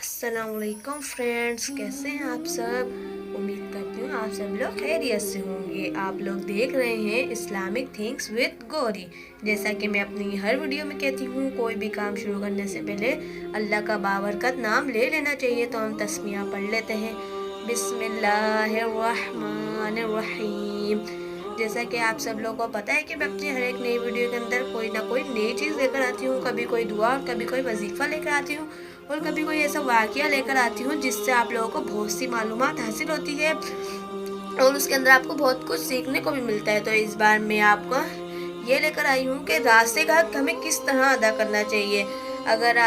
अस्सलाम वालेकुम फ्रेंड्स, कैसे हैं आप सब। उम्मीद करती हूँ आप सब लोग खैरियत से होंगे। आप लोग देख रहे हैं इस्लामिक थिंग्स विद गौरी। जैसा कि मैं अपनी हर वीडियो में कहती हूँ, कोई भी काम शुरू करने से पहले अल्लाह का बाबरकत नाम ले लेना चाहिए। तो हम तस्मीया पढ़ लेते हैं। बिस्मिल्लाहिर्रहमानिर्रहीम। जैसा कि आप सब लोगों को पता है कि मैं अपनी हर एक नई वीडियो के अंदर कोई ना कोई नई चीज़ लेकर आती हूँ। कभी कोई दुआ और कभी कोई वजीफ़ा लेकर आती हूँ और कभी कोई ऐसा वाक़या लेकर आती हूँ जिससे आप लोगों को बहुत सी मालूमात हासिल होती है और उसके अंदर आपको बहुत कुछ सीखने को भी मिलता है। तो इस बार मैं आपको ये लेकर आई हूँ कि रास्ते का हक हमें किस तरह अदा करना चाहिए। अगर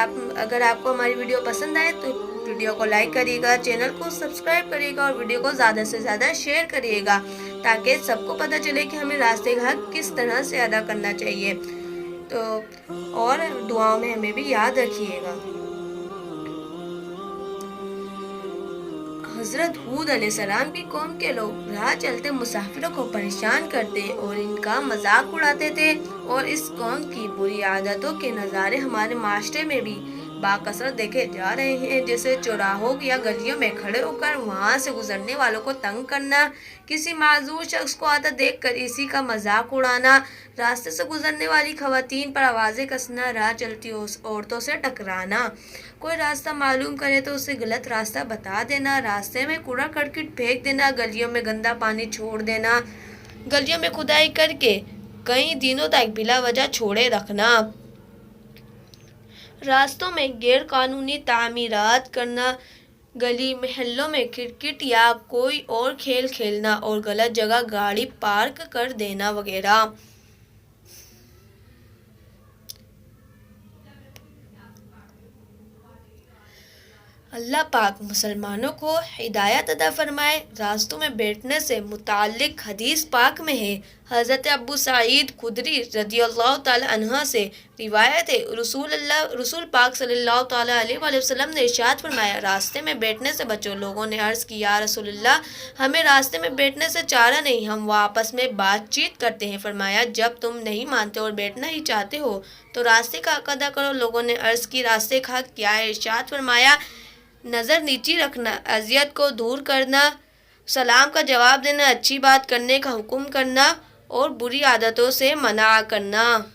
आपको हमारी वीडियो पसंद आए तो वीडियो को लाइक करिएगा, चैनल को सब्सक्राइब करिएगा और वीडियो को ज़्यादा से ज़्यादा शेयर करिएगा ताकि सबको पता चले कि हमें रास्ते का हक किस तरह से अदा करना चाहिए। तो और दुआओं में हमें भी याद रखिएगा। हज़रत हूद अलैहिस्सलाम की कौम के लोग राह चलते मुसाफिरों को परेशान करते और इनका मजाक उड़ाते थे और इस कौम की बुरी आदतों के नज़ारे हमारे माशरे में भी बाकसरत देखे जा रहे हैं। जैसे चौराहों या गलियों में खड़े होकर वहां से गुजरने वालों को तंग करना, किसी माजूर शख्स को आता देखकर इसी का मजाक उड़ाना, रास्ते से गुजरने वाली खवातीन पर आवाज़ें कसना, राह चलती औरतों से टकराना, कोई रास्ता मालूम करे तो उसे गलत रास्ता बता देना, रास्ते में कूड़ा करकट फेंक देना, गलियों में गंदा पानी छोड़ देना, गलियों में खुदाई करके कई दिनों तक बिला वजह छोड़े रखना, रास्तों में गैर कानूनी तामीरात करना, गली महल्लों में क्रिकेट या कोई और खेल खेलना और गलत जगह गाड़ी पार्क कर देना वगैरह। अल्लाह पाक मुसलमानों को हिदायत अता फरमाए। रास्तों में बैठने से मुताल्लिक हदीस पाक में है, हज़रत अबू सईद खुदरी रज़ियल्लाहु ताला अन्हा से रिवायत है, रसूल पाक सल्लल्लाहु ताला अलैहि वसल्लम ने इरशाद फरमाया, रास्ते में बैठने से बचो। लोगों ने अर्ज़ की, या रसूलल्लाह, हमें रास्ते में बैठने से चारा नहीं, हम आपस में बातचीत करते हैं। फरमाया, जब तुम नहीं मानते और बैठना ही चाहते हो तो रास्ते का हक अदा करो। लोगों ने अर्ज़ की, रास्ते का हक क्या है? इरशाद फरमाया, नज़र नीची रखना, अजियत को दूर करना, सलाम का जवाब देना, अच्छी बात करने का हुक्म करना और बुरी आदतों से मना करना।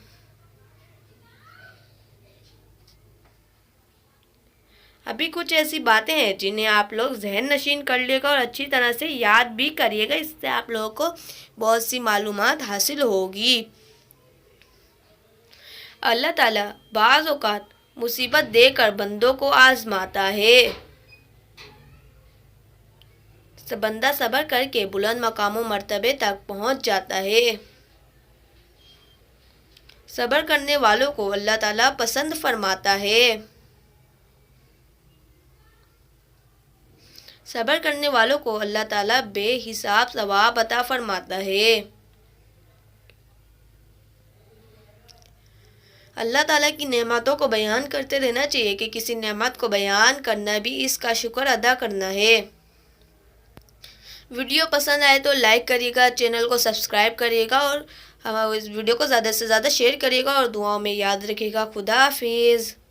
अभी कुछ ऐसी बातें हैं जिन्हें आप लोग जहन नशीन कर लेगा और अच्छी तरह से याद भी करिएगा। इससे आप लोगों को बहुत सी मालूमात हासिल होगी। अल्लाह ताला बाज़ औक़ात मुसीबत देकर बंदों को आजमाता है। बंदा सब्र करके बुलंद मकामों मर्तबे तक पहुंच जाता है। सब्र करने वालों को अल्लाह ताला पसंद फरमाता है। सब्र करने वालों को अल्लाह ताला बेहिसाब सवाब अता फरमाता है। अल्लाह ताला की नेमतों को बयान करते रहना चाहिए कि किसी नेमत को बयान करना भी इसका शुक्र अदा करना है। वीडियो पसंद आए तो लाइक करिएगा, चैनल को सब्सक्राइब करिएगा और इस वीडियो को ज़्यादा से ज़्यादा शेयर करिएगा और दुआओं में याद रखिएगा। खुदा हाफिज़।